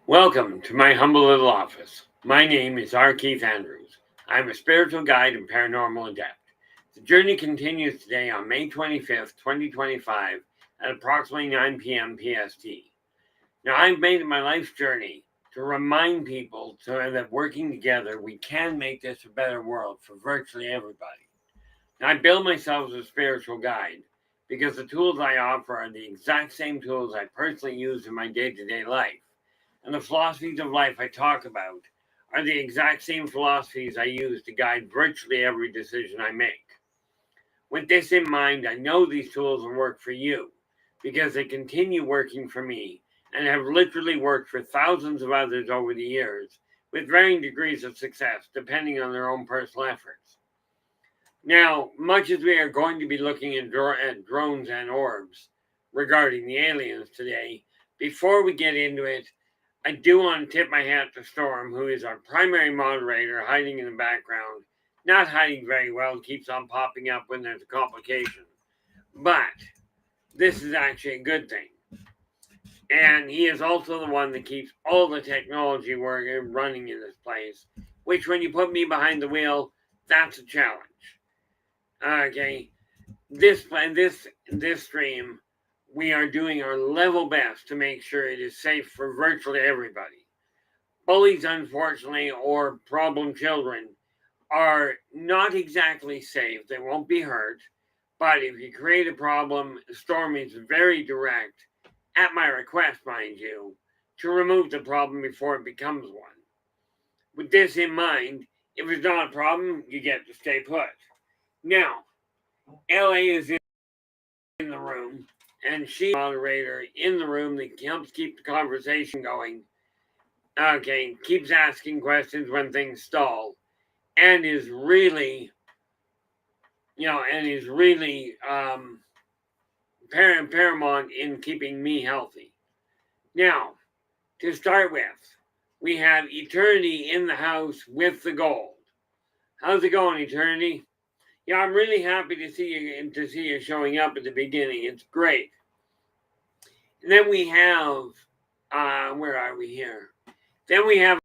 Welcome to my humble little office. My name is R. Keith Andrews. I'm a spiritual guide and paranormal adept. The journey continues today on May 25th, 2025 at approximately 9 p.m. PST. Now, I've made it my life's journey to remind people that working together, we can make this a better world for virtually everybody. Now, I bill myself as a spiritual guide because the tools I offer are the exact same tools I personally use in my day-to-day life. And the philosophies of life I talk about are the exact same philosophies I use to guide virtually every decision I make. With this in mind, I know these tools will work for you because they continue working for me and have literally worked for thousands of others over the years with varying degrees of success depending on their own personal efforts. Now, much as we are going to be looking at drones and orbs regarding the aliens today, before we get into it, I do want to tip my hat to Storm, who is our primary moderator, hiding in the background. Not hiding very well, keeps on popping up when there's a complication. But this is actually a good thing. And he is also the one that keeps all the technology running in this place, which when you put me behind the wheel, that's a challenge. Okay, this stream, we are doing our level best to make sure it is safe for virtually everybody. Bullies, unfortunately, or problem children are not exactly safe. They won't be hurt. But if you create a problem, Storm is very direct, at my request, mind you, to remove the problem before it becomes one. With this in mind, if it's not a problem, you get to stay put. Now, LA is in the room, and she's the moderator in the room that helps keep the conversation going. Okay, keeps asking questions when things stall, and is really, paramount in keeping me healthy. Now, to start with, we have Eternity in the house with the gold. How's it going, Eternity? Yeah, I'm really happy to see you showing up at the beginning. It's great. And then we have, where are we here? Then we have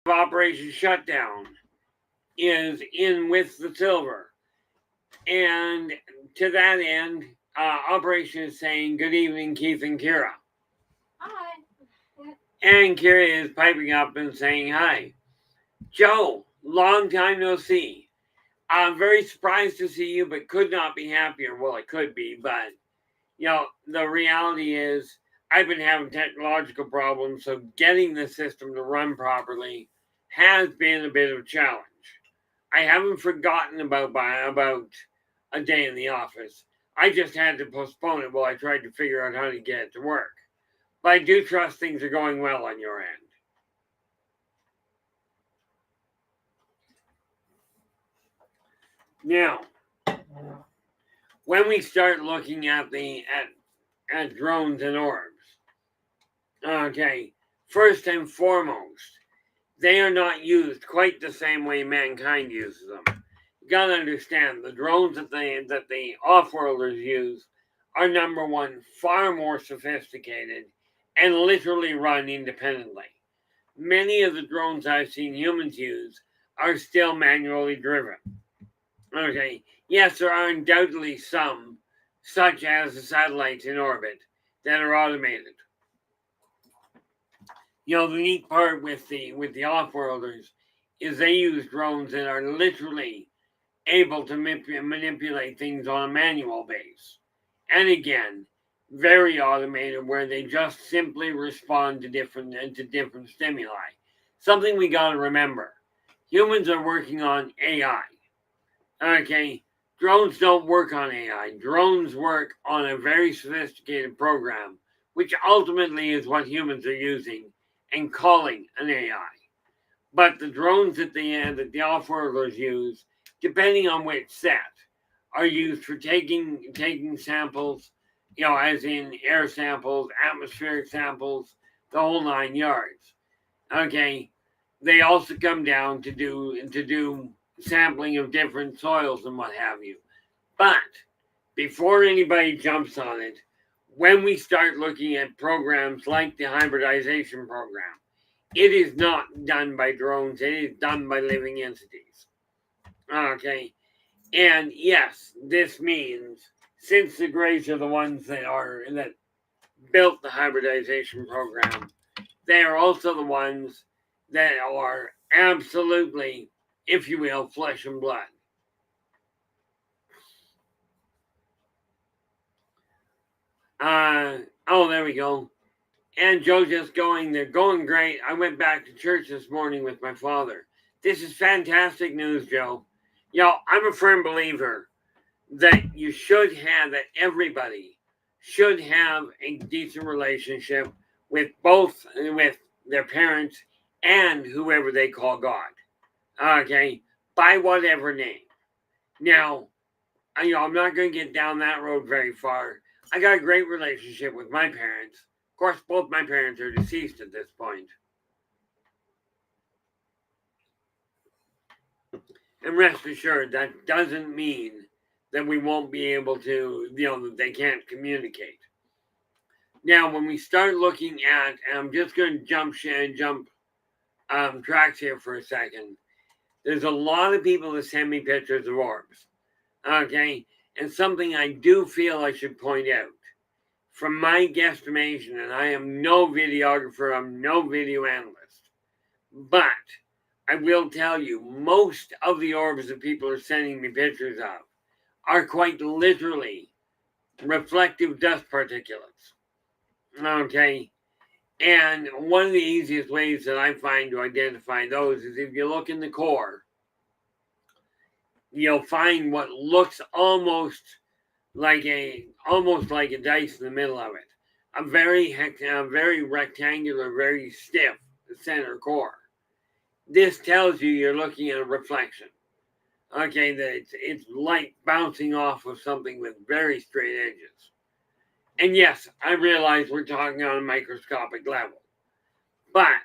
Operation Shutdown is in with the silver. And to that end, Operation is saying, good evening, Keith and Kira. Hi. And Kira is piping up and saying hi. Joe, long time no see. I'm very surprised to see you, but could not be happier. Well, it could be, but, the reality is I've been having technological problems, so getting the system to run properly has been a bit of a challenge. I haven't forgotten about a day in the office. I just had to postpone it while I tried to figure out how to get it to work. But I do trust things are going well on your end. Now, when we start looking at drones and orbs, okay, first and foremost, they are not used quite the same way mankind uses them. You gotta understand, the drones that the off-worlders use are, number one, far more sophisticated and literally run independently. Many of the drones I've seen humans use are still manually driven. Okay, yes, there are undoubtedly some, such as the satellites in orbit, that are automated. The neat part with the off-worlders is they use drones that are literally able to manipulate things on a manual base. And again, very automated, where they just simply respond to different stimuli. Something we got to remember: humans are working on AI. Okay, drones don't work on AI. Drones work on a very sophisticated program, which ultimately is what humans are using and calling an AI. But the drones that the off-worlders use, depending on which set, are used for taking samples, as in air samples, atmospheric samples, the whole 9 yards. Okay, they also come down to do sampling of different soils and what have you. But before anybody jumps on it, when we start looking at programs like the hybridization program, it is not done by drones, it is done by living entities. Okay, and yes, this means since the Greys are the ones that built the hybridization program, they are also the ones that are absolutely, if you will, flesh and blood. Oh, there we go. And Joe just going, they're going great. I went back to church this morning with my father. This is fantastic news, Joe. I'm a firm believer that that everybody should have a decent relationship with their parents and whoever they call God. Okay, by whatever name. Now, I'm not going to get down that road very far. I got a great relationship with my parents. Of course, both my parents are deceased at this point. And rest assured, that doesn't mean that we won't be able to, that they can't communicate. Now, when we start looking at, and I'm just going to jump tracks here for a second. There's a lot of people that send me pictures of orbs. Okay, and something I do feel I should point out. From my guesstimation, and I am no videographer, I'm no video analyst, but I will tell you, most of the orbs that people are sending me pictures of are quite literally reflective dust particulates. Okay, and one of the easiest ways that I find to identify those is if you look in the core, you'll find what looks almost like a dice in the middle of it. A very rectangular, very stiff center core. This tells you you're looking at a reflection. Okay, that it's light bouncing off of something with very straight edges. And yes, I realize we're talking on a microscopic level, but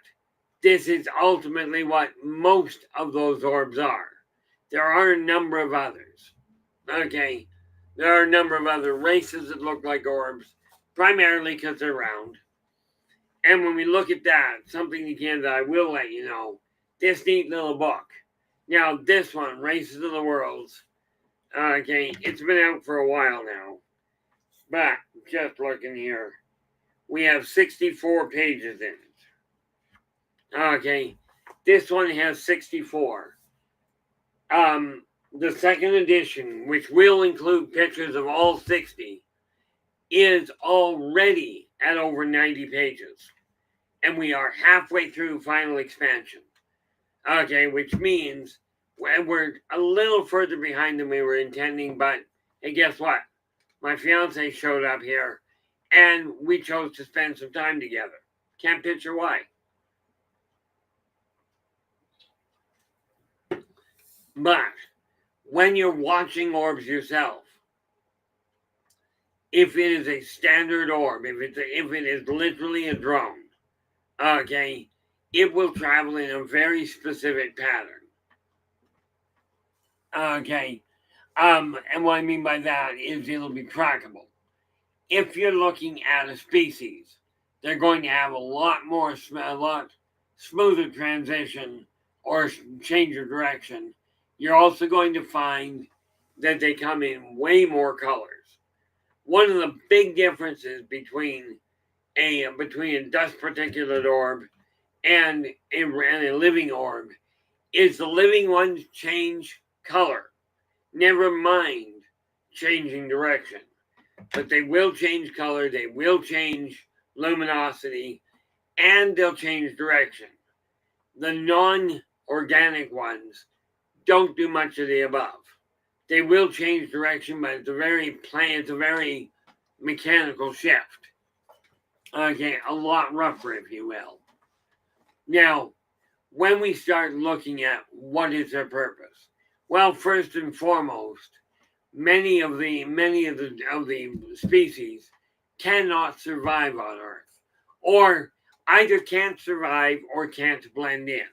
this is ultimately what most of those orbs are. There are a number of others. Okay, there are a number of other races that look like orbs, primarily because they're round. And when we look at that, something again that I will let you know, this neat little book. Now, this one, Races of the Worlds, okay, it's been out for a while now. But, just looking here, we have 64 pages in it. Okay, this one has 64. The second edition, which will include pictures of all 60, is already at over 90 pages. And we are halfway through final expansion. Okay, which means we're a little further behind than we were intending, but hey, guess what? My fiance showed up here and we chose to spend some time together. Can't picture why. But when you're watching orbs yourself, if it is a standard orb, if it is literally a drone, okay, it will travel in a very specific pattern. Okay, and what I mean by that is it'll be trackable. If you're looking at a species, they're going to have a lot smoother transition or change of direction. You're also going to find that they come in way more colors. One of the big differences between a dust particulate orb and a living orb is the living ones change color. Never mind changing direction. But they will change color, they will change luminosity, and they'll change direction. The non-organic ones don't do much of the above. They will change direction, but it's a very mechanical shift. Okay, a lot rougher, if you will. Now, when we start looking at what is their purpose, well, first and foremost, many of the species cannot survive on Earth, or either can't survive or can't blend in.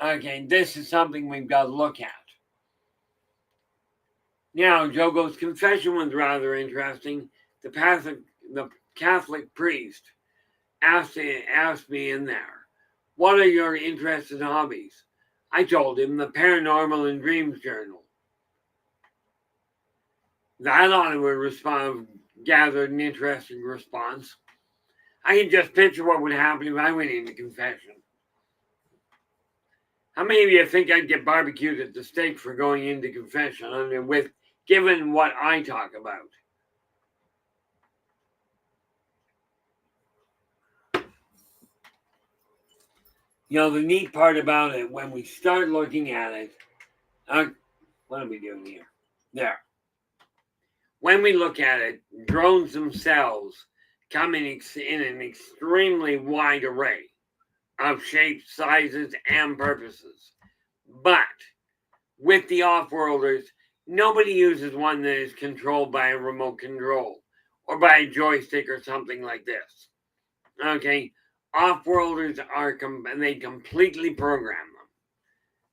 Okay, this is something we've got to look at. Now, Jogo's confession was rather interesting. The the Catholic priest asked me in there, what are your interests and hobbies? I told him the Paranormal and Dreams Journal. That ought to have gathered an interesting response. I can just picture what would happen if I went into confession. How many of you think I'd get barbecued at the stake for going into confession? I mean, given what I talk about. You know, the neat part about it, when we start looking at it, what are we doing here? There. When we look at it, drones themselves come in an extremely wide array of shapes, sizes, and purposes. But with the off-worlders, nobody uses one that is controlled by a remote control or by a joystick or something like this. Okay, off-worlders they completely program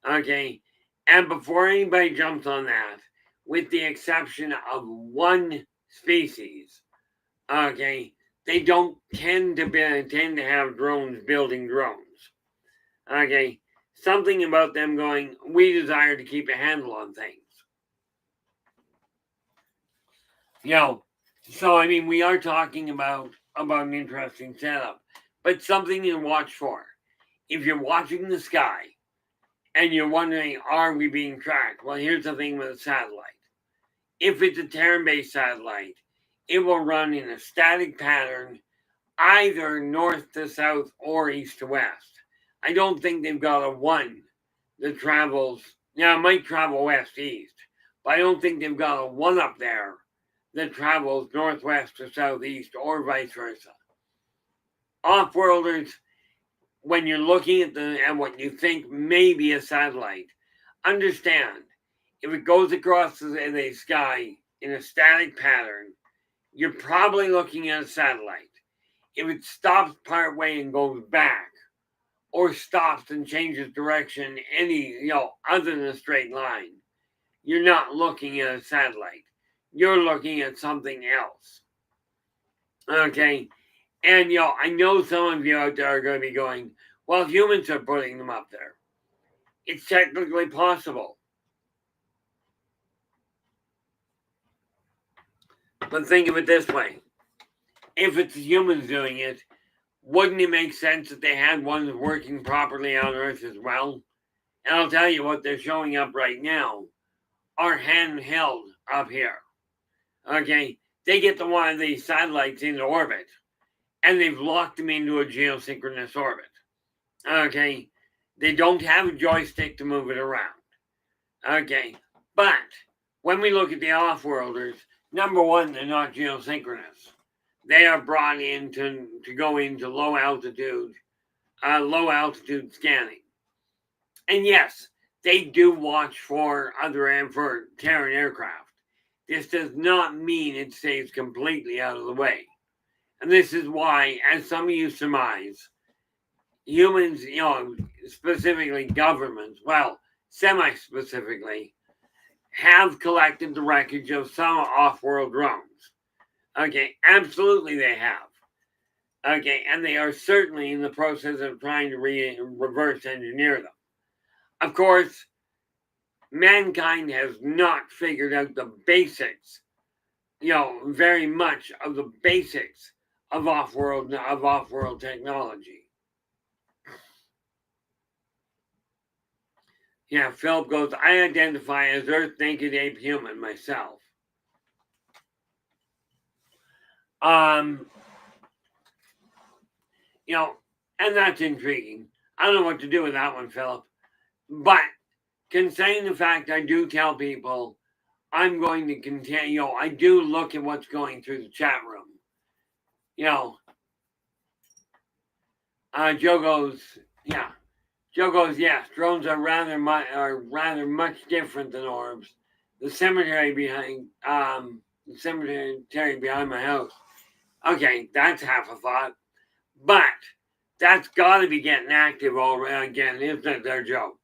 them. Okay, and before anybody jumps on that, with the exception of one species, okay, they don't tend to have drones building drones. Okay, something about them going, we desire to keep a handle on things. You know, so I mean, we are talking about an interesting setup, but something to watch for. If you're watching the sky and you're wondering, are we being tracked? Well, here's the thing with a satellite. If it's a Terran-based satellite, it will run in a static pattern, either north to south or east to west. I don't think they've got a one that travels, it might travel west east, but I don't think they've got a one up there that travels northwest to southeast or vice versa. Off-worlders, when you're looking at what you think may be a satellite, understand, if it goes across the sky in a static pattern, you're probably looking at a satellite. If it stops partway and goes back, or stops and changes direction other than a straight line, you're not looking at a satellite. You're looking at something else. Okay? And, I know some of you out there are going to be going, well, humans are putting them up there. It's technically possible. But think of it this way. If it's humans doing it, wouldn't it make sense that they had ones working properly on Earth as well? And I'll tell you what they're showing up right now are handheld up here. Okay? They get one of these satellites into orbit, and they've locked them into a geosynchronous orbit. Okay? They don't have a joystick to move it around. Okay? But when we look at the off-worlders, number one, they're not geosynchronous. They are brought in to go into low altitude scanning. And yes, they do watch for Terran aircraft. This does not mean it stays completely out of the way. And this is why, as some of you surmise, humans, specifically governments, well, semi-specifically, have collected the wreckage of some off-world drones. Okay, absolutely they have. Okay, and they are certainly in the process of trying to reverse engineer them. Of course, mankind has not figured out the basics, very much of the basics of off-world technology. Yeah, Philip goes, I identify as Earth Naked Ape Human myself. And that's intriguing. I don't know what to do with that one, Philip. But considering the fact I do tell people, I'm going to continue, I do look at what's going through the chat room. Joe goes, yes, drones are rather much different than orbs. The cemetery behind my house. Okay, that's half a thought. But that's got to be getting active already again, isn't it there, Joe?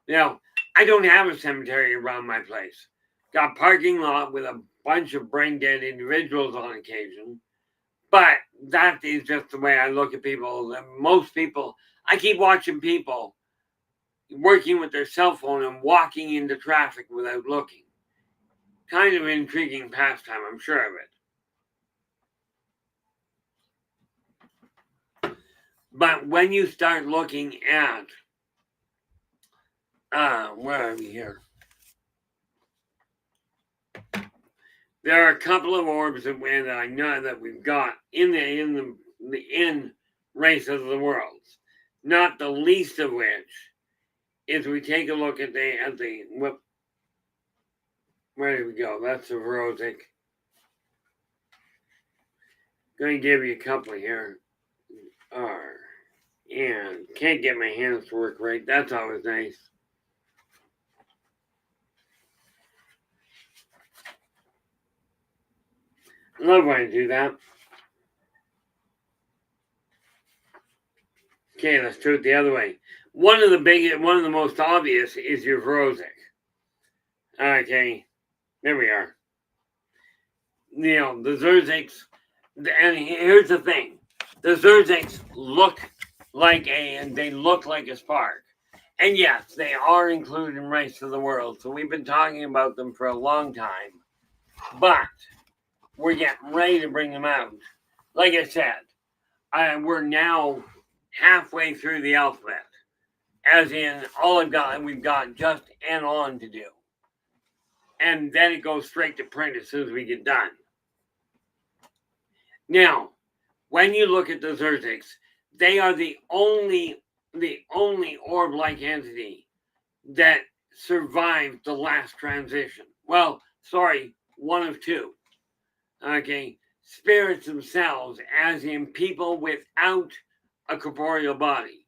I don't have a cemetery around my place. Got parking lot with a bunch of brain dead individuals on occasion. But that is just the way I look at people. Most people, I keep watching people working with their cell phone and walking into traffic without looking. Kind of intriguing pastime, I'm sure of it. But when you start looking at, where are we here? There are a couple of orbs that I know that we've got in Race of the Worlds. Not the least of which is we take a look at where did we go? That's the Rosic. Going to give you a couple here. And can't get my hands to work right. That's always nice. I love when I do that. Okay, let's do it the other way. One of the most obvious is your Rosic. Okay, there we are. You know, the Zerziks, and here's the thing. The Zerziks look like a spark. And yes, they are included in Race of the World. So we've been talking about them for a long time. But we're getting ready to bring them out. Like I said, we're now halfway through the alphabet. As in, we've got just N on to do. And then it goes straight to print as soon as we get done. Now, when you look at the Zerziks, they are the only orb-like entity that survived the last transition. Well, sorry, one of two. Okay, spirits themselves, as in people without a corporeal body,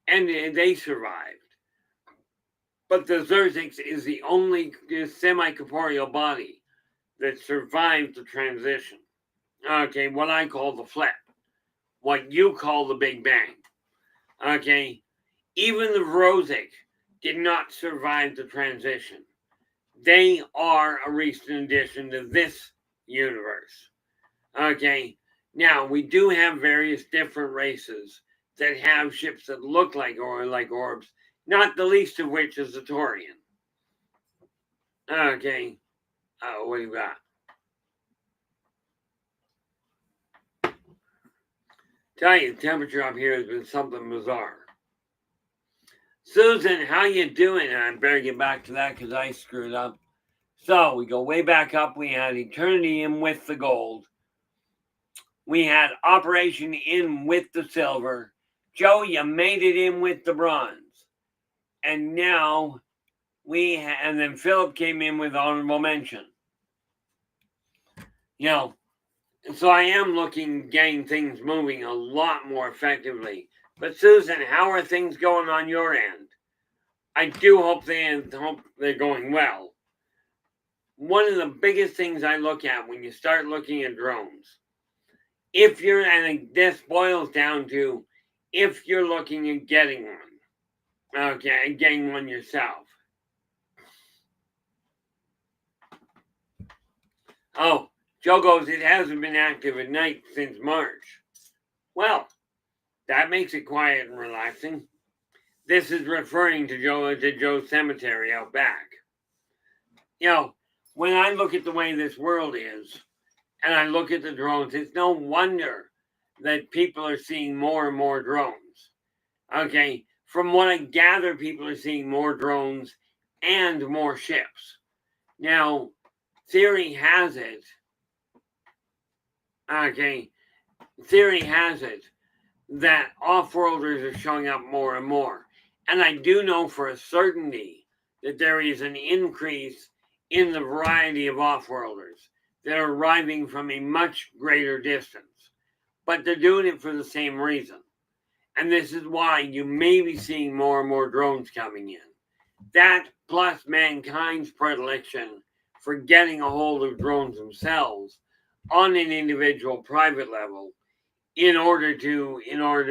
and they survived. But the Zerziks is the only semi-corporeal body that survived the transition. Okay, what I call the flip, what you call the Big Bang. Okay, even the Rosic did not survive the transition. They are a recent addition to this universe. Okay, now we do have various different races that have ships that look like orbs, not the least of which is the Taurian. Okay, what do you got? Tell you, the temperature up here has been something bizarre. Susan, how you doing? I better get back to that because I screwed up. So we go way back up. We had Eternity in with the gold. We had Operation in with the silver. Joe, you made it in with the bronze. And now and then Philip came in with honorable mention. You know, so I am getting things moving a lot more effectively. But Susan, how are things going on your end? I do hope they're going well. One of the biggest things I look at when you start looking at drones, and this boils down to if you're looking at getting one, okay, getting one yourself. Oh, Joe goes, it hasn't been active at night since March. Well, that makes it quiet and relaxing. This is referring to Joe's cemetery out back. You know, when I look at the way this world is, and I look at the drones, it's no wonder that people are seeing more and more drones. Okay, from what I gather, people are seeing more drones and more ships. Now, theory has it that off-worlders are showing up more and more. And I do know for a certainty that there is an increase in the variety of off-worlders that are arriving from a much greater distance. But they're doing it for the same reason. And this is why you may be seeing more and more drones coming in. That plus mankind's predilection for getting a hold of drones themselves on an individual private level in order to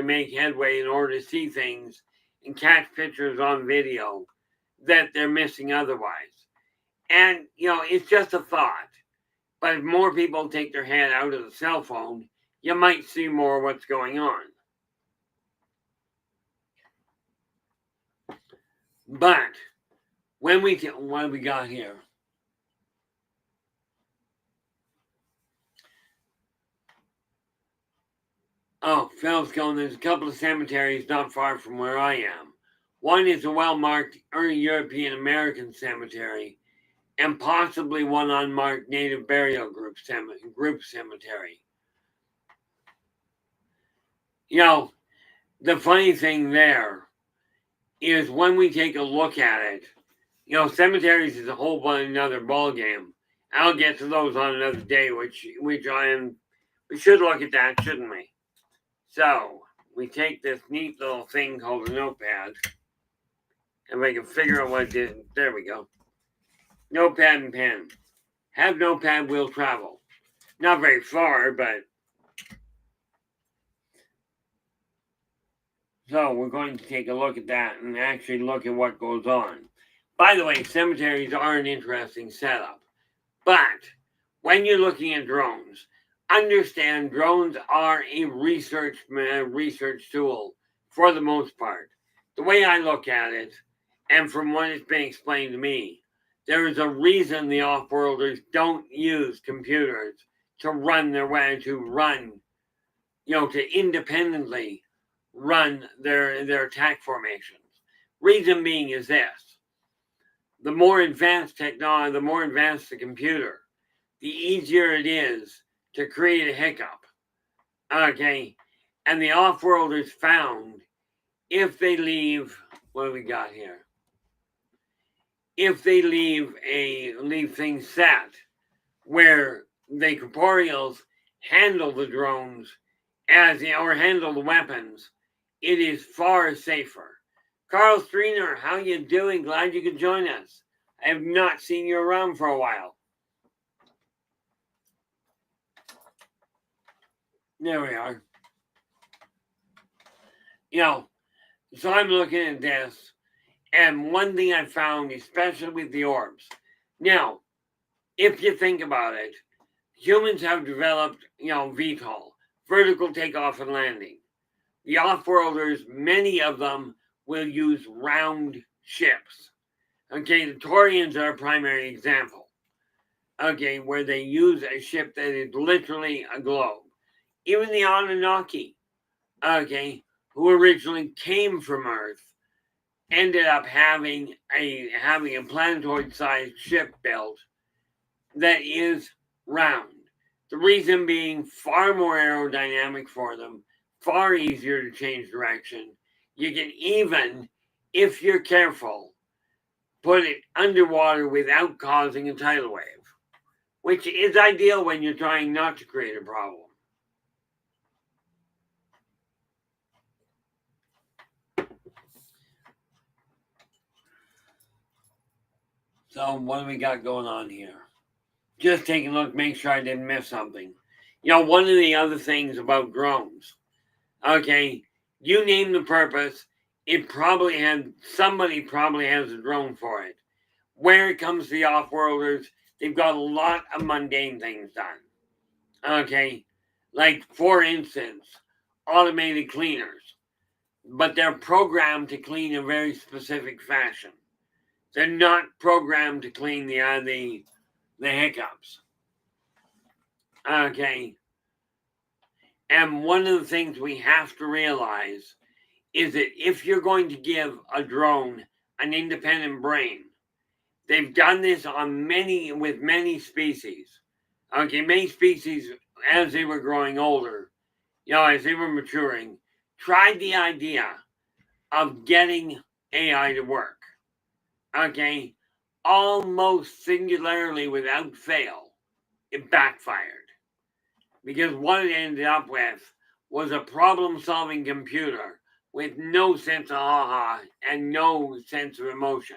make headway, in order to see things and catch pictures on video that they're missing otherwise. And, you know, it's just a thought. But if more people take their hand out of the cell phone you might see more of what's going on. But when we get, what do we got here? Oh, Phil's going, there's a couple of cemeteries not far from where I am. One is a well-marked early European American cemetery, and possibly one unmarked Native burial group cemetery. You know, the funny thing there is when we take a look at it, you know, cemeteries is a whole bunch another ball game. I'll get to those on another day, which we should look at that, shouldn't we? So we take this neat little thing called a notepad, and we can figure out what it is. There we go. Notepad and pen. Have notepad, will travel. Not very far, but so we're going to take a look at that and actually look at what goes on. By the way, cemeteries are an interesting setup. But when you're looking at drones, understand drones are a research tool for the most part. The way I look at it, and from what has been explained to me, there is a reason the off-worlders don't use computers to run their way, to independently run their attack formations. Reason being is this: the more advanced technology, the more advanced the computer, the easier it is to create a hiccup. Okay, and the off-worlders found if they leave, what do we got here? If they leave things set where the corporeals handle the drones or handle the weapons, it is far safer. Carl Streiner, how you doing? Glad you could join us. I have not seen you around for a while. There we are. So I'm looking at this, and one thing I found, especially with the orbs. Now, if you think about it, humans have developed, VTOL, vertical takeoff and landing. The off-worlders, many of them will use round ships. Okay, the Taurians are a primary example. Okay, where they use a ship that is literally a globe. Even the Anunnaki, okay, who originally came from Earth, ended up having a planetoid-sized ship built that is round. The reason being far more aerodynamic for them, far easier to change direction. You can even, if you're careful, put it underwater without causing a tidal wave, which is ideal when you're trying not to create a problem. So what do we got going on here? Just taking a look, make sure I didn't miss something. One of the other things about drones, okay, you name the purpose, somebody probably has a drone for it. Where it comes to the off-worlders, they've got a lot of mundane things done. Okay, like for instance, automated cleaners, but they're programmed to clean a very specific fashion. They're not programmed to clean the hiccups. Okay. And one of the things we have to realize is that if you're going to give a drone an independent brain, they've done this with many species. Okay, many species, as they were growing older, as they were maturing, tried the idea of getting AI to work. Okay, almost singularly without fail, it backfired. Because what it ended up with was a problem-solving computer with no sense of aha and no sense of emotion.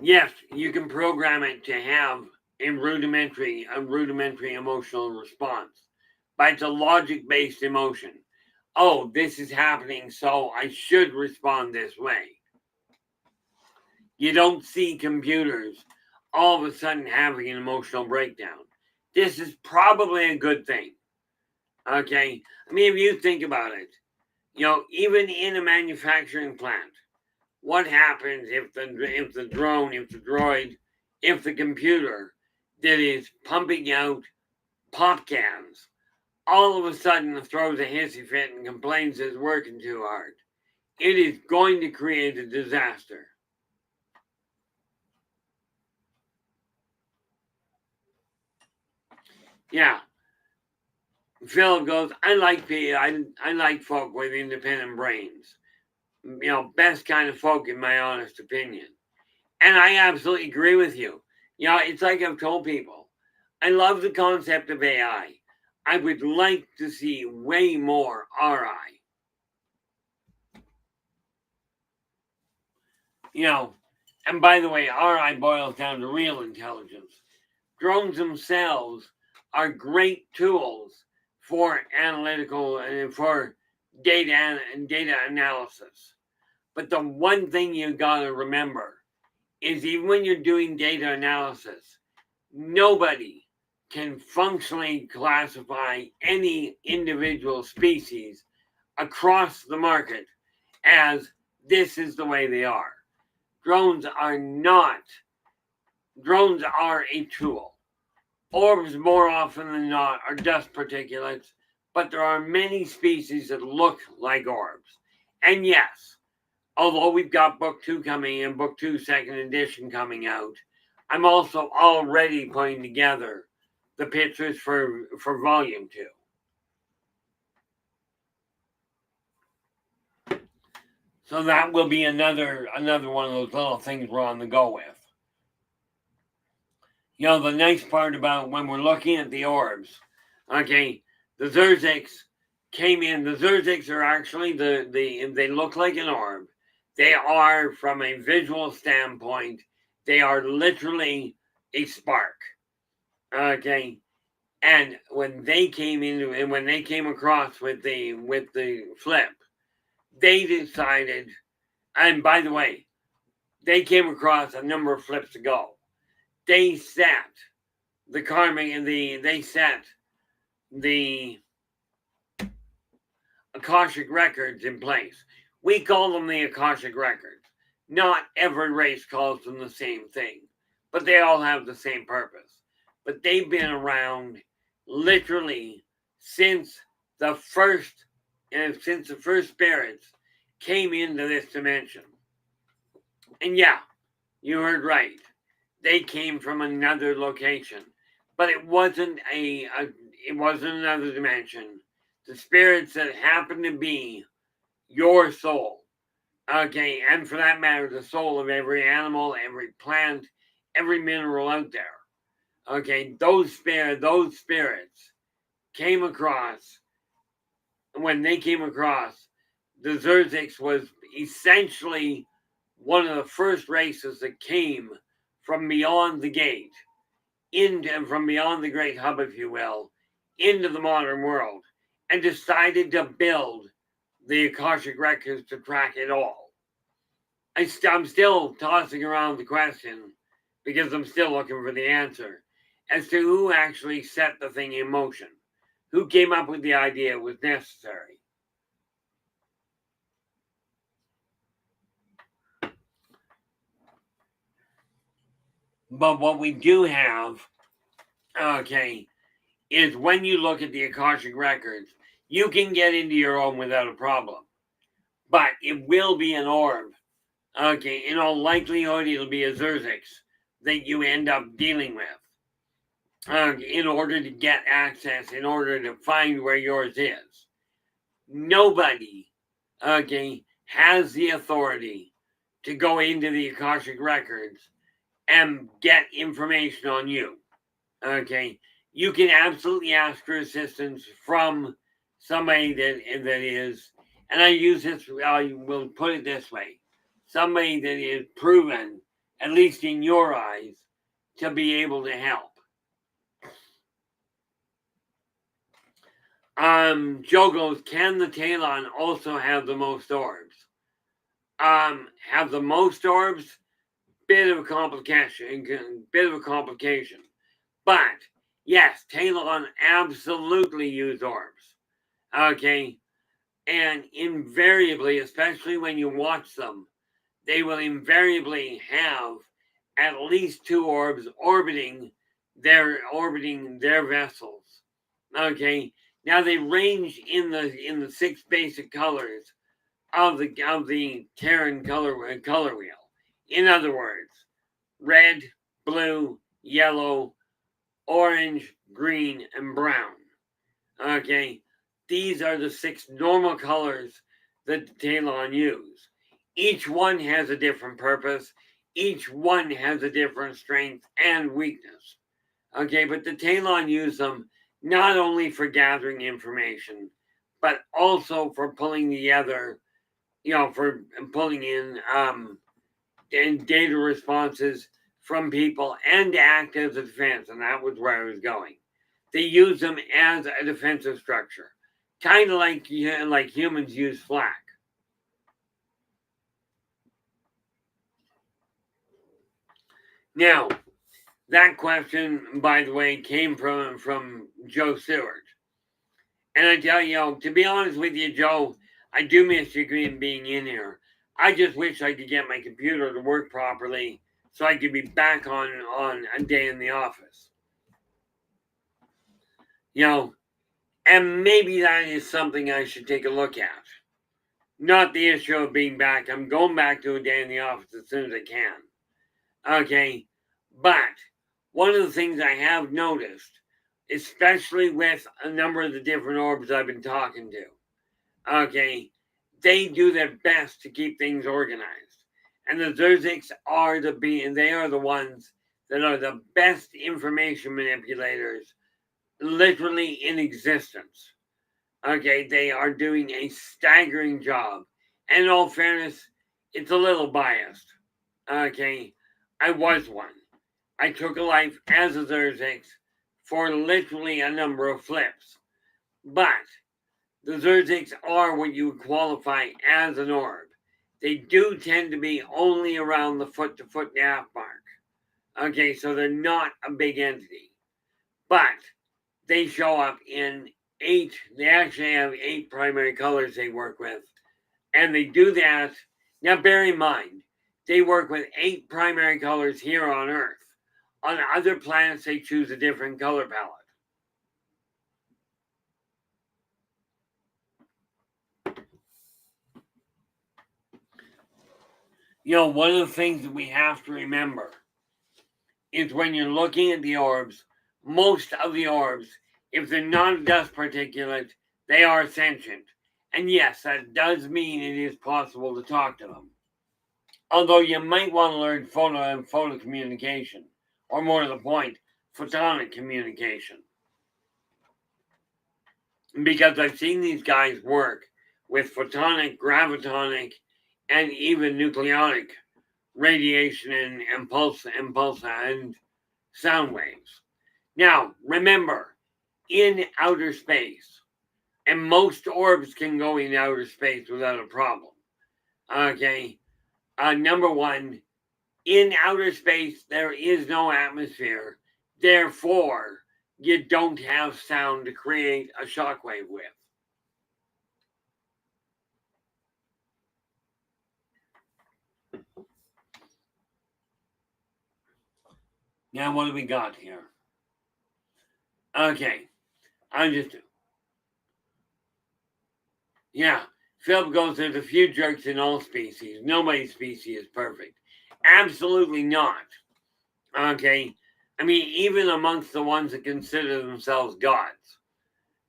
Yes, you can program it to have a rudimentary emotional response, but it's a logic-based emotion. Oh, this is happening, so I should respond this way. You don't see computers all of a sudden having an emotional breakdown. This is probably a good thing. Okay? I mean, if you think about it, even in a manufacturing plant, what happens if the drone, if the droid, if the computer that is pumping out pop cans all of a sudden throws a hissy fit and complains it's working too hard? It is going to create a disaster. Yeah. Philip goes, I like folk with independent brains. Best kind of folk in my honest opinion. And I absolutely agree with you. It's like I've told people, I love the concept of AI. I would like to see way more RI. And by the way, RI boils down to real intelligence. Drones themselves are great tools for analytical and for data and data analysis. But the one thing you gotta remember is even when you're doing data analysis, nobody can functionally classify any individual species across the market as this is the way they are. Drones are not. Drones are a tool. Orbs, more often than not, are dust particulates, but there are many species that look like orbs. And yes, although we've got book 2 coming in, book 2 second edition coming out, I'm also already putting together the pictures for volume 2. So that will be another one of those little things we're on the go with. The nice part about when we're looking at the orbs, okay, the Zerziks came in. The Zerziks are actually they look like an orb. They are, from a visual standpoint, they are literally a spark. Okay. And when they came into and when they came across with the flip, they decided, and by the way, they came across a number of flips ago. They set the karmic and they set the Akashic records in place. We call them the Akashic records. Not every race calls them the same thing, but they all have the same purpose. But they've been around literally since the first spirits came into this dimension. And yeah, you heard right. They came from another location, but it wasn't it wasn't another dimension. The spirits that happened to be your soul, okay, and for that matter, the soul of every animal, every plant, every mineral out there, okay, those spirits came across. When they came across, the Zerziks was essentially one of the first races that came from beyond the gate, from beyond the great hub, if you will, into the modern world, and decided to build the Akashic records to track it all. I'm still tossing around the question because I'm still looking for the answer as to who actually set the thing in motion, who came up with the idea it was necessary. But what we do have, okay, is when you look at the Akashic records, you can get into your own without a problem. But it will be an orb. Okay, in all likelihood, it'll be a Zerziks that you end up dealing with in order to get access, in order to find where yours is. Nobody, okay, has the authority to go into the Akashic records and get information on you. Okay, you can absolutely ask for assistance from somebody that is, and I will put it this way, somebody that is proven, at least in your eyes, to be able to help. Joe goes, can the Talon also have the most orbs? Have the most orbs? bit of a complication. But yes, Talon absolutely use orbs. Okay, and invariably, especially when you watch them, they will invariably have at least two orbs orbiting their vessels. Okay, now they range in the six basic colors of the Terran color wheel. In other words, red, blue, yellow, orange, green, and brown. Okay, these are the six normal colors that the Talon use. Each one has a different purpose. Each one has a different strength and weakness. Okay, but the Talon use them not only for gathering information, but also for pulling together, for pulling in data responses from people and to act as a defense. And that was where I was going. They use them as a defensive structure, kind of like humans use flak. Now, that question, by the way, came from Joe Seward. And I tell you, to be honest with you, Joe, I do miss you being in here. I just wish I could get my computer to work properly so I could be back on a day in the office. And maybe that is something I should take a look at. Not the issue of being back. I'm going back to a day in the office as soon as I can. Okay, but one of the things I have noticed, especially with a number of the different orbs I've been talking to, okay, they do their best to keep things organized. And the Zerziks are the ones that are the best information manipulators literally in existence. Okay, they are doing a staggering job. And in all fairness, it's a little biased. Okay, I was one. I took a life as a Zerzik for literally a number of flips. But the Zerziks are what you would qualify as an orb. They do tend to be only around the foot-to-foot and a half mark. Okay, so they're not a big entity. But they show up in 8. They actually have 8 primary colors they work with. And they do that. Now, bear in mind, they work with 8 primary colors here on Earth. On other planets, they choose a different color palette. One of the things that we have to remember is when you're looking at the orbs, most of the orbs, if they're not a dust particulate, they are sentient. And yes, that does mean it is possible to talk to them. Although you might want to learn photo communication, or more to the point, photonic communication. Because I've seen these guys work with photonic, gravitonic, and even nucleonic radiation and impulse and sound waves. Now, remember, in outer space, and most orbs can go in outer space without a problem. Okay, number one, in outer space, there is no atmosphere. Therefore, you don't have sound to create a shockwave with. Now, what do we got here? Okay, Philip goes, there's a few jerks in all species. Nobody's species is perfect. Absolutely not. Okay, I mean, even amongst the ones that consider themselves gods.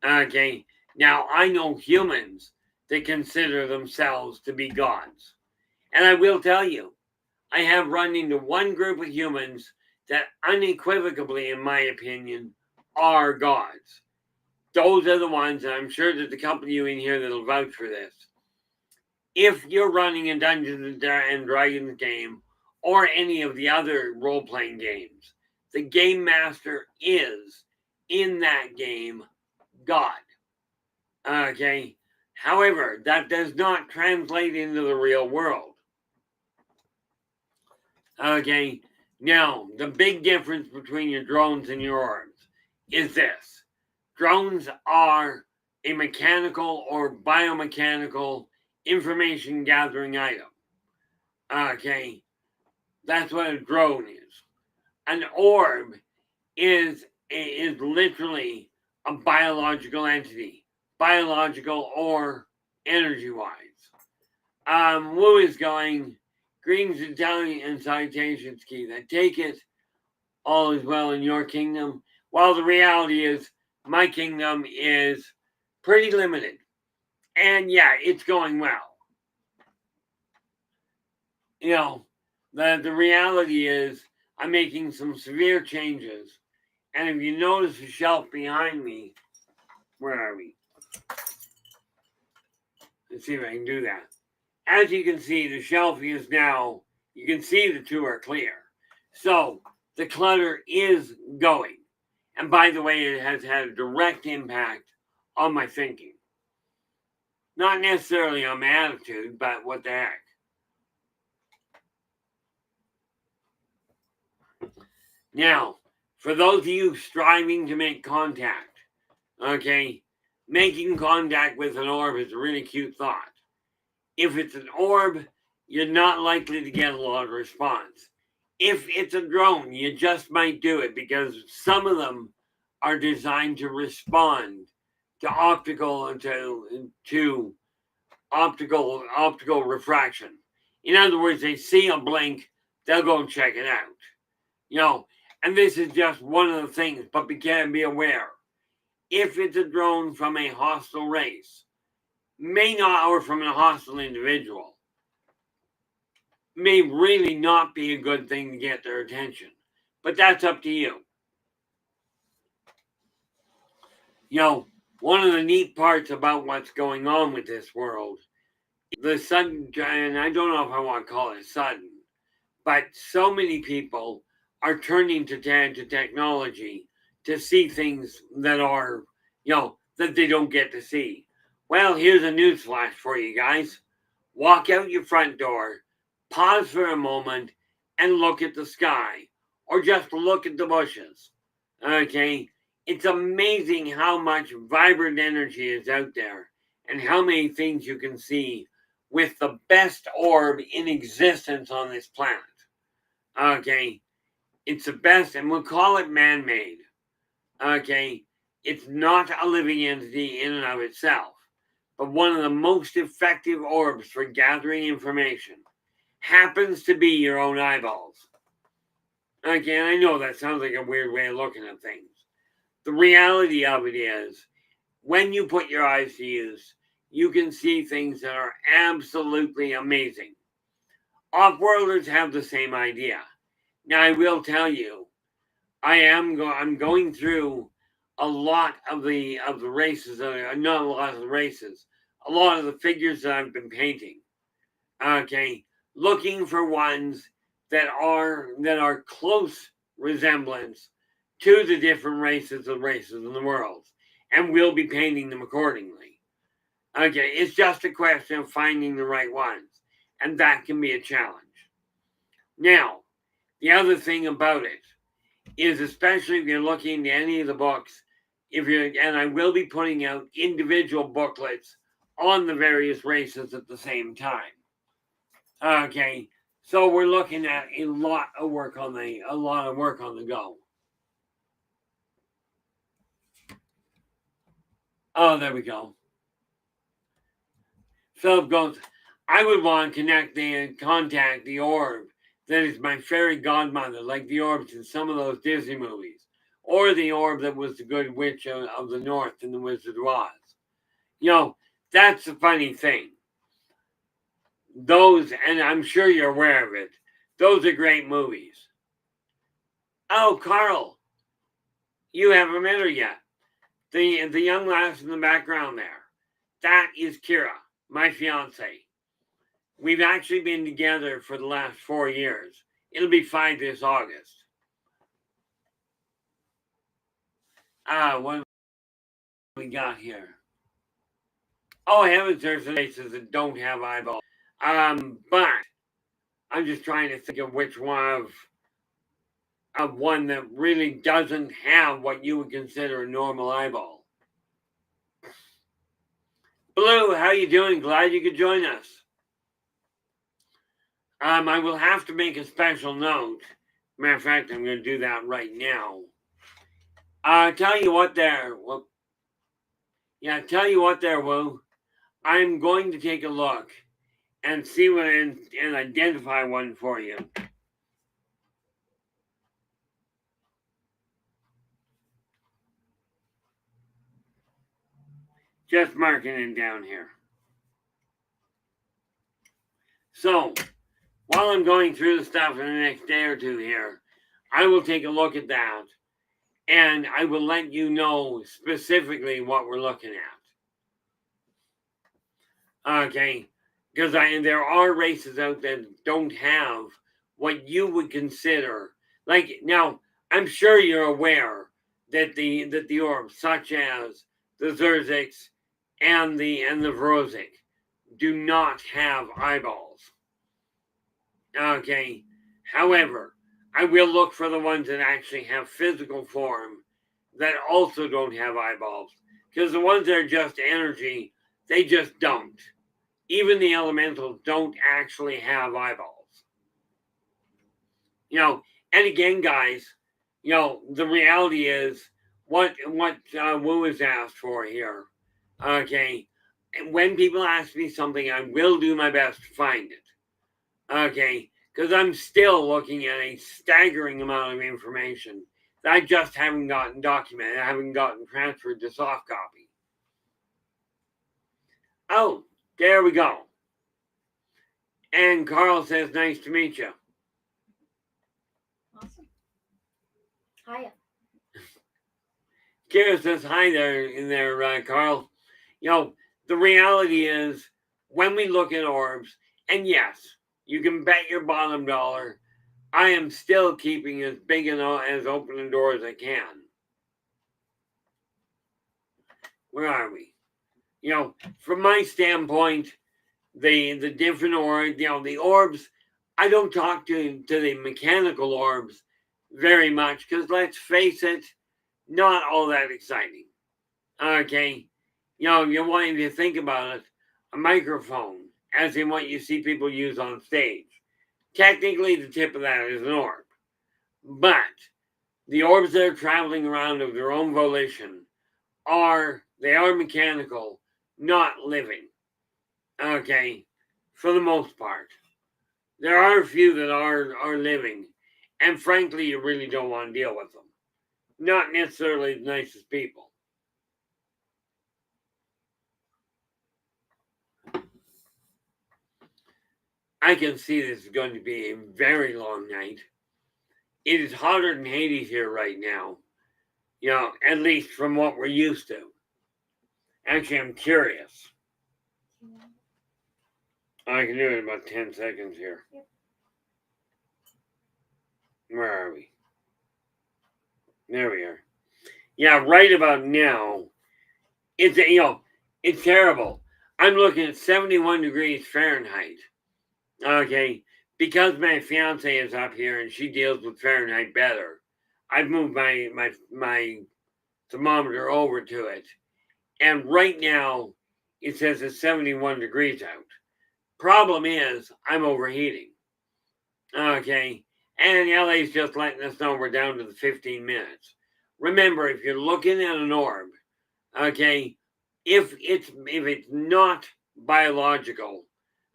Okay, now I know humans that consider themselves to be gods. And I will tell you, I have run into one group of humans that unequivocally, in my opinion, are gods. Those are the ones, and I'm sure there's a couple of you in here that'll vouch for this. If you're running a Dungeons and Dragons game or any of the other role-playing games, the game master is, in that game, God. Okay? However, that does not translate into the real world. Okay, now the big difference between your drones and your orbs is this: drones are a mechanical or biomechanical information gathering item. Okay, that's what a drone is. An orb is literally a biological entity, biological or energy wise. Wu is going, greetings, Italian, and salutations, Keith. I take it all is well in your kingdom. Well, the reality is, my kingdom is pretty limited. And yeah, it's going well. You know, the reality is, I'm making some severe changes. And if you notice the shelf behind me, where are we? Let's see if I can do that. As you can see, the shelf is now, you can see the two are clear. So the clutter is going. And by the way, it has had a direct impact on my thinking. Not necessarily on my attitude, but what the heck. Now, for those of you striving to make contact, okay, making contact with an orb is a really cute thought. If it's an orb, you're not likely to get a lot of response. If it's a drone, you just might do it because some of them are designed to respond to optical refraction. In other words, they see a blink, they'll go and check it out. You know, and this is just one of the things, but be aware. If it's a drone from a hostile race, may not, or from a hostile individual, may really not be a good thing to get their attention. But that's up to you. You know, one of the neat parts about what's going on with this world, the sudden, and I don't know if I want to call it sudden, but so many people are turning to technology to see things that are, that they don't get to see. Well, here's a news flash for you guys. Walk out your front door, pause for a moment, and look at the sky, or just look at the bushes. Okay? It's amazing how much vibrant energy is out there and how many things you can see with the best orb in existence on this planet. Okay? It's the best, and we'll call it man made. Okay? It's not a living entity in and of itself, but one of the most effective orbs for gathering information happens to be your own eyeballs. Okay, and I know that sounds like a weird way of looking at things. The reality of it is, when you put your eyes to use, you can see things that are absolutely amazing. Off-worlders have the same idea. Now, I will tell you, I'm going through a lot of the races, not a lot of the races, a lot of the figures that I've been painting. Okay, looking for ones that are close resemblance to the different races in the world, and we'll be painting them accordingly. Okay, it's just a question of finding the right ones, and that can be a challenge. Now, the other thing about it is, especially if you're looking at any of the books, and I will be putting out individual booklets on the various races at the same time. Okay, so we're looking at a lot of work on the go. Oh, there we go. Philip goes, I would want to contact the orb that is my fairy godmother, like the orbs in some of those Disney movies, or the orb that was the good witch of the North in the Wizard of Oz. That's the funny thing. Those, and I'm sure you're aware of it, those are great movies. Oh, Carl, you haven't met her yet. The young lass in the background there, that is Kira, my fiance. We've actually been together for the last 4 years. It'll be 5 this August. What we got here? Oh heavens, there's faces that don't have eyeballs. But I'm just trying to think of which one of one that really doesn't have what you would consider a normal eyeball. Blue, how you doing? Glad you could join us. I will have to make a special note. Matter of fact, I'm going to do that right now. Tell you what there. Well, yeah, tell you what there, Woo. I'm going to take a look and see what and identify one for you. Just marking it down here. So, while I'm going through the stuff in the next day or two here, I will take a look at that and I will let you know specifically what we're looking at. Okay, because there are races out there that don't have what you would consider like now. I'm sure you're aware that the orbs, such as the Zerziks and the Vrozik, do not have eyeballs. Okay, however, I will look for the ones that actually have physical form that also don't have eyeballs, because the ones that are just energy, they just don't. Even the elementals don't actually have eyeballs. And again, guys, the reality is what Wu is asked for here. Okay, and when people ask me something, I will do my best to find it. Okay, because I'm still looking at a staggering amount of information that I just haven't gotten documented. I haven't gotten transferred to soft copy. Oh, there we go. And Carl says, nice to meet you. Awesome. Hiya. Kira says, hi there, Carl. The reality is, when we look at orbs, and yes, you can bet your bottom dollar, I am still keeping as big and as open a door as I can. Where are we? From my standpoint, the different orbs, the orbs, I don't talk to the mechanical orbs very much because let's face it, not all that exciting. Okay, you want to think about it, a microphone, as in what you see people use on stage. Technically, the tip of that is an orb, but the orbs that are traveling around of their own volition are mechanical, not living. Okay, for the most part. There are a few that are living, and frankly, you really don't want to deal with them. Not necessarily the nicest people. I can see this is going to be a very long night. It is hotter than Hades here right now. At least from what we're used to. Actually, I'm curious. I can do it in about 10 seconds here. Yep. Where are we? There we are. Yeah, right about now, it's terrible. I'm looking at 71 degrees Fahrenheit. Okay, because my fiance is up here and she deals with Fahrenheit better, I've moved my thermometer over to it, and right now it says it's 71 degrees out. Problem is, I'm overheating. Okay, and LA's just letting us know we're down to the 15 minutes. Remember, if you're looking at an orb, okay, if it's not biological,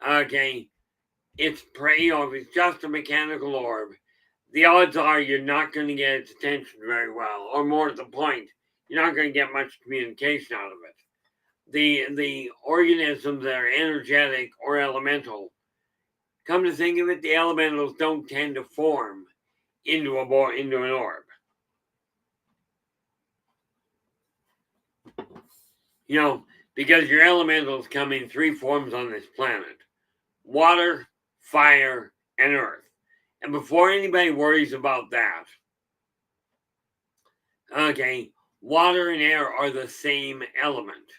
okay, if it's just a mechanical orb, the odds are you're not going to get its attention very well, or more to the point, you're not going to get much communication out of it. The organisms that are energetic or elemental, come to think of it, the elementals don't tend to form into an orb. Because your elementals come in three forms on this planet: water, fire, and earth. And before anybody worries about that, okay, water and air are the same element.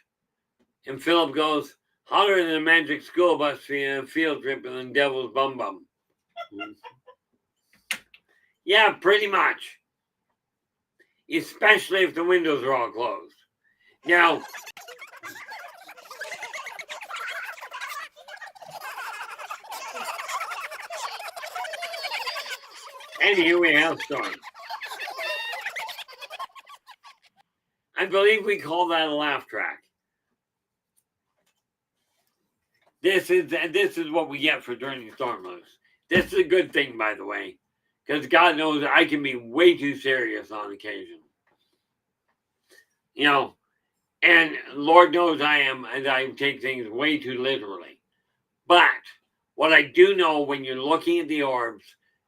And Philip goes, hotter than a magic school bus field trip and the devil's bum bum. Yeah, pretty much. Especially if the windows are all closed. Now, and here we have storm. I believe we call that a laugh track. This is what we get for during storm lows. This is a good thing, by the way, because God knows I can be way too serious on occasion. And Lord knows I am, and I take things way too literally. But what I do know, when you're looking at the orbs,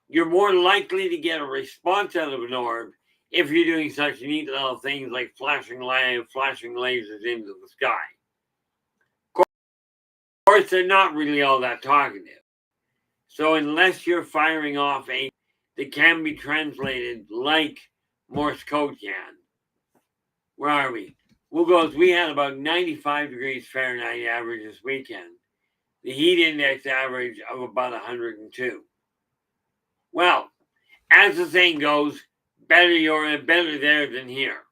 you're more likely to get a response out of an orb if you're doing such neat little things like flashing lasers into the sky. Of course, they're not really all that talkative. So unless you're firing off a that can be translated like Morse code can, where are we? We'll go as we had about 95 degrees Fahrenheit average this weekend. The heat index average of about 102. Well, as the saying goes, better there than here.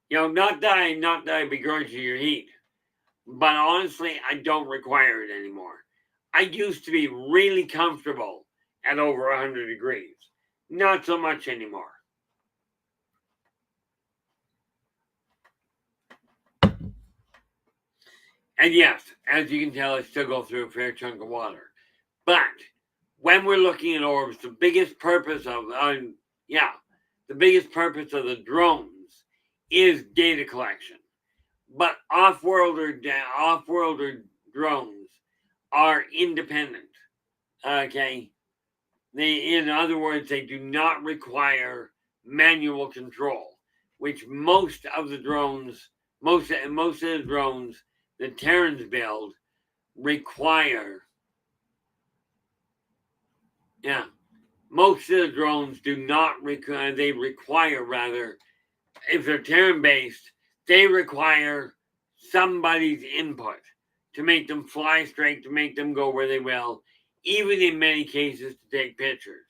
Not that I begrudge you your heat, but honestly, I don't require it anymore. I used to be really comfortable at over 100 degrees. Not so much anymore. And yes, as you can tell, I still go through a fair chunk of water. But when we're looking at orbs, the biggest purpose of the drones is data collection. But off-worlder drones are independent. Okay, in other words, they do not require manual control, which most of the drones the Terrans build require. Yeah, most of the drones do not require. They require, rather, if they're Terran based, they require somebody's input to make them fly straight, to make them go where they will, even in many cases to take pictures.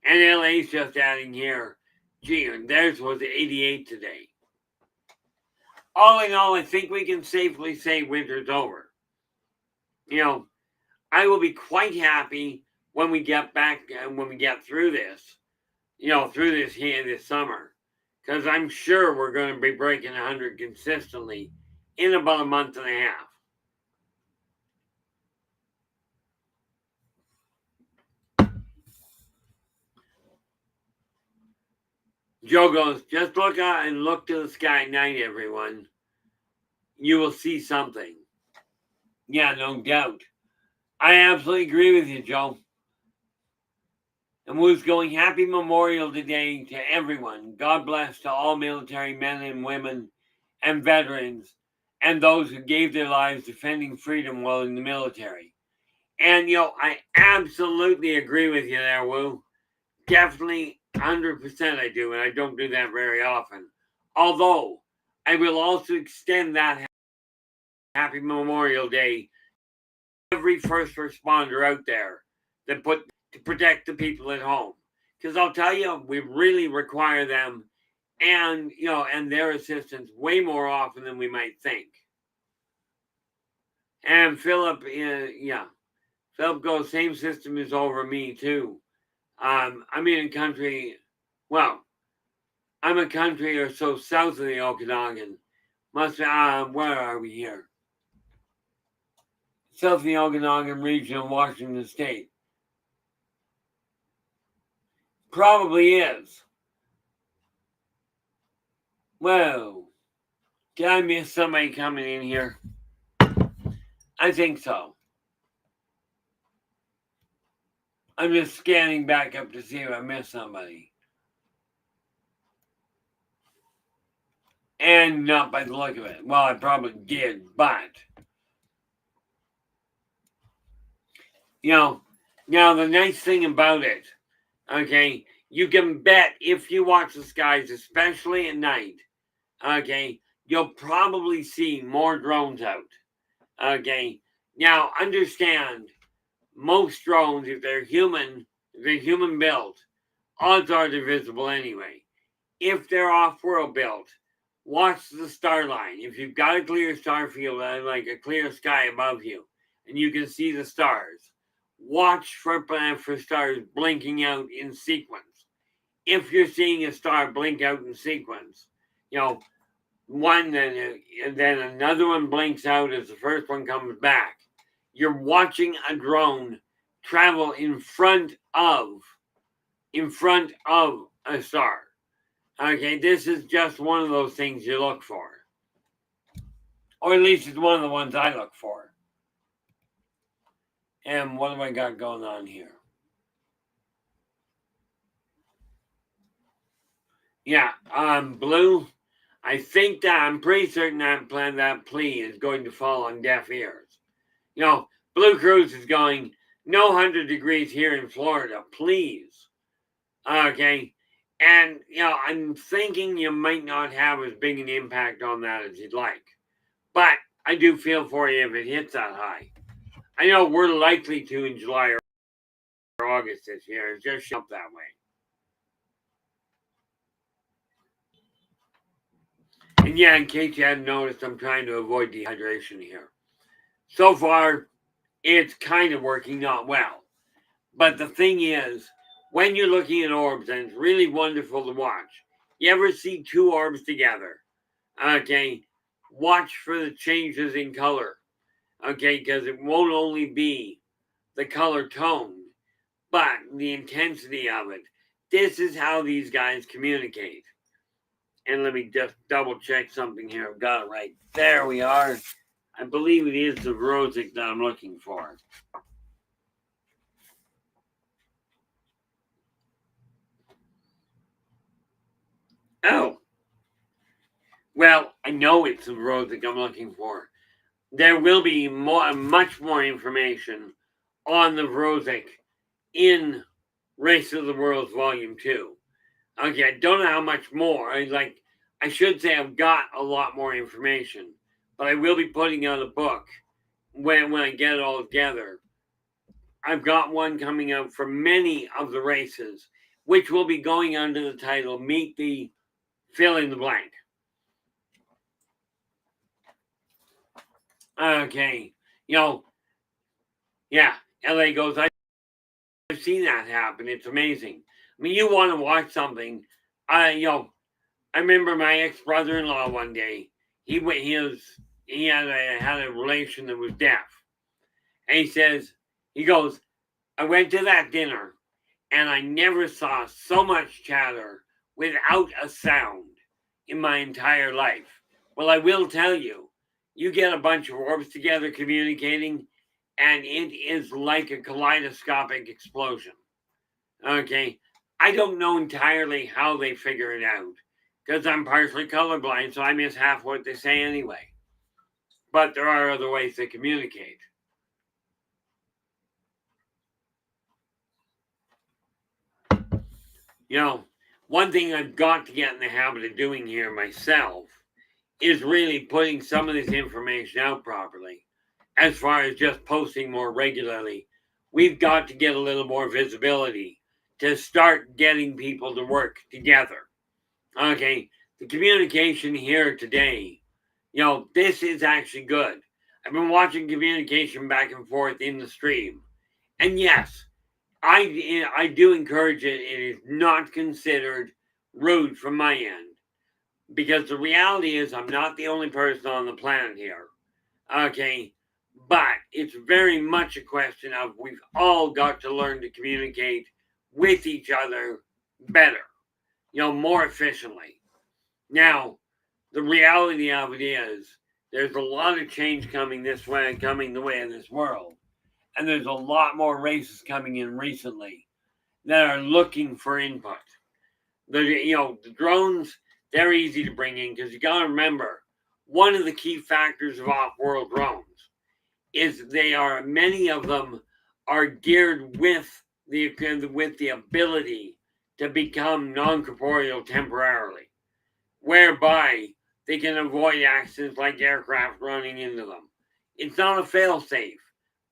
And LA's just adding here, gee, and theirs was 88 today. All in all, I think we can safely say winter's over. I will be quite happy when we get back and when we get through this, this summer, because I'm sure we're going to be breaking 100 consistently in about a month and a half. Joe goes, just look out and look to the sky at night, everyone. You will see something. Yeah, no doubt. I absolutely agree with you, Joe. And Wu's going, happy Memorial Day to everyone. God bless to all military men and women and veterans and those who gave their lives defending freedom while in the military. And, I absolutely agree with you there, Wu. Definitely 100% I do, and I don't do that very often. Although, I will also extend that happy Memorial Day to every first responder out there that put to protect the people at home. Because I'll tell you, we really require them and their assistance way more often than we might think. And Philip, Philip goes, same system is over me too. I'm in a country, I'm a country or so south of the Okanagan. Where are we here? South of the Okanagan region of Washington State. Probably is. Whoa. Did I miss somebody coming in here? I think so. I'm just scanning back up to see if I missed somebody. And not by the look of it. Well, I probably did, but now the nice thing about it, okay, you can bet if you watch the skies, especially at night, okay, you'll probably see more drones out. Okay, now understand, most drones, if they're human built, odds are they're visible anyway. If they're off-world built, watch the star line. If you've got a clear star field, like a clear sky above you, and you can see the stars, watch for stars blinking out in sequence. If you're seeing a star blink out in sequence, one and then another one blinks out as the first one comes back, you're watching a drone travel in front of a star. Okay, this is just one of those things you look for. Or at least it's one of the ones I look for. And what have I got going on here? Yeah, Blue, I think that I'm pretty certain that plea is going to fall on deaf ears. Blue Cruise is going, no 100 degrees here in Florida, please. Okay, and, I'm thinking you might not have as big an impact on that as you'd like. But I do feel for you if it hits that high. I know we're likely to in July or August this year. It's just up that way. And yeah, in case you hadn't noticed, I'm trying to avoid dehydration here. So far, it's kind of working not well. But the thing is, when you're looking at orbs, and it's really wonderful to watch, you ever see two orbs together? Okay, watch for the changes in color. Okay, because it won't only be the color tone, but the intensity of it. This is how these guys communicate. And let me just double check something here. I've got it right. There we are. I believe it is the Rosic that I'm looking for. Oh. Well, I know it's the Rosic I'm looking for. There will be much more information on the Rosic in Race of the Worlds Volume 2. Okay, I don't know how much more. I should say I've got a lot more information, but I will be putting out a book when I get it all together. I've got one coming out for many of the races, which will be going under the title Meet the Fill in the Blank. Okay, yeah, LA goes, I've seen that happen. It's amazing. I mean, you want to watch something. I remember my ex-brother-in-law one day. He had a relation that was deaf, and he goes, I went to that dinner, and I never saw so much chatter without a sound in my entire life. Well, I will tell you, you get a bunch of orbs together communicating, and it is like a kaleidoscopic explosion. Okay, I don't know entirely how they figure it out, because I'm partially colorblind, so I miss half what they say anyway. But there are other ways to communicate. One thing I've got to get in the habit of doing here myself is really putting some of this information out properly. As far as just posting more regularly, we've got to get a little more visibility to start getting people to work together. Okay, the communication here today, this is actually good. I've been watching communication back and forth in the stream. And yes, I do encourage it. It is not considered rude from my end. Because the reality is I'm not the only person on the planet here. Okay, but it's very much a question of we've all got to learn to communicate with each other better, more efficiently. Now, the reality of it is there's a lot of change coming the way in this world. And there's a lot more races coming in recently that are looking for input. The drones, they're easy to bring in because you got to remember, one of the key factors of off-world drones is many of them are geared with the ability to become non-corporeal temporarily, whereby they can avoid accidents like aircraft running into them. It's not a fail-safe,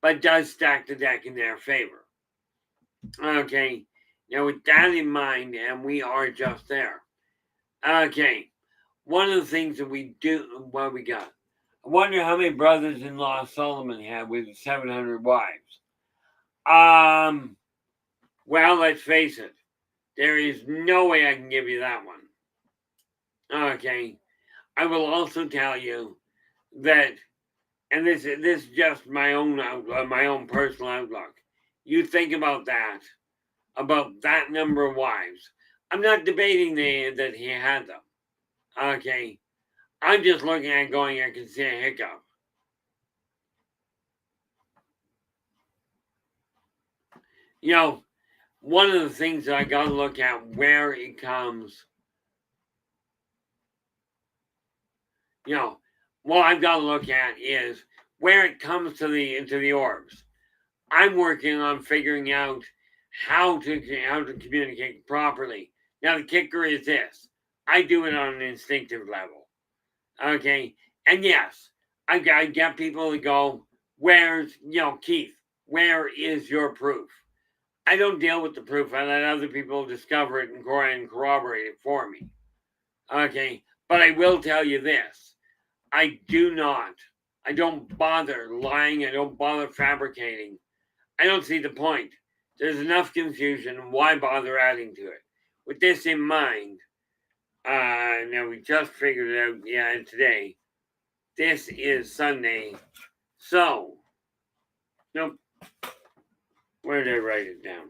but does stack the deck in their favor. Okay, now with that in mind, and we are just there. Okay, one of the things that we do, what we got? I wonder how many brothers-in-law Solomon had with 700 wives. Well, let's face it. There is no way I can give you that one. Okay, I will also tell you that, and this is just my own personal outlook. You think about that number of wives. I'm not debating that he had them. Okay, I'm just looking at going, I can see a hiccup. You know, one of the things that I got to look at where it comes, what I've got to look at is where it comes to the orbs. I'm working on figuring out how to communicate properly. Now the kicker is this: I do it on an instinctive level. Okay, and yes, I get people to go, "Where's Keith? Where is your proof?" I don't deal with the proof. I let other people discover it and corroborate it for me. Okay, but I will tell you this: I don't bother lying. I don't bother fabricating. I don't see the point. There's enough confusion. Why bother adding to it? With this in mind, now we just figured it out. Yeah, and today, this is Sunday. So, nope. Where did I write it down?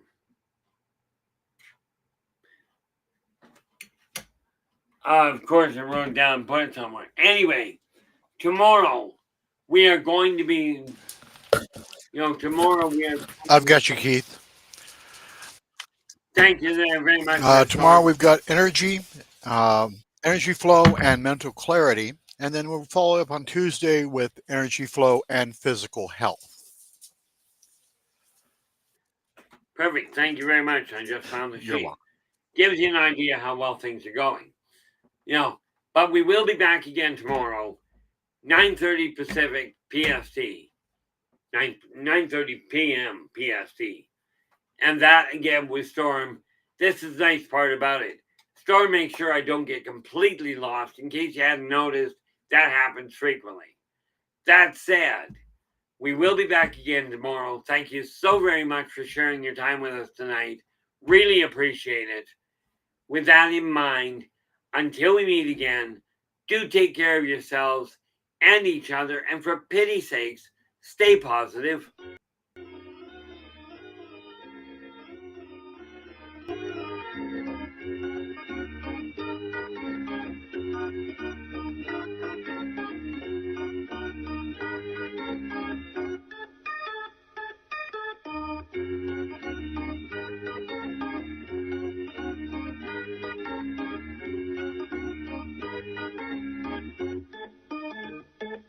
Of course, I wrote it down and put it somewhere. Anyway, tomorrow we are going to be, tomorrow we are. I've got you, Keith. Thank you very much for the Tomorrow storm. we've got energy flow and mental clarity, and then we'll follow up on Tuesday with energy flow and physical health. Perfect. Thank you very much. I just found the You're sheet. welcome. Gives you an idea how well things are going. But we will be back again tomorrow, 9:30 Pacific PST, 9:30 p.m. PST. And that again with Storm. This is the nice part about it. Storm makes sure I don't get completely lost. In case you hadn't noticed, that happens frequently. That said, we will be back again tomorrow. Thank you so very much for sharing your time with us tonight. Really appreciate it. With that in mind, until we meet again, do take care of yourselves and each other, and for pity's sakes, stay positive.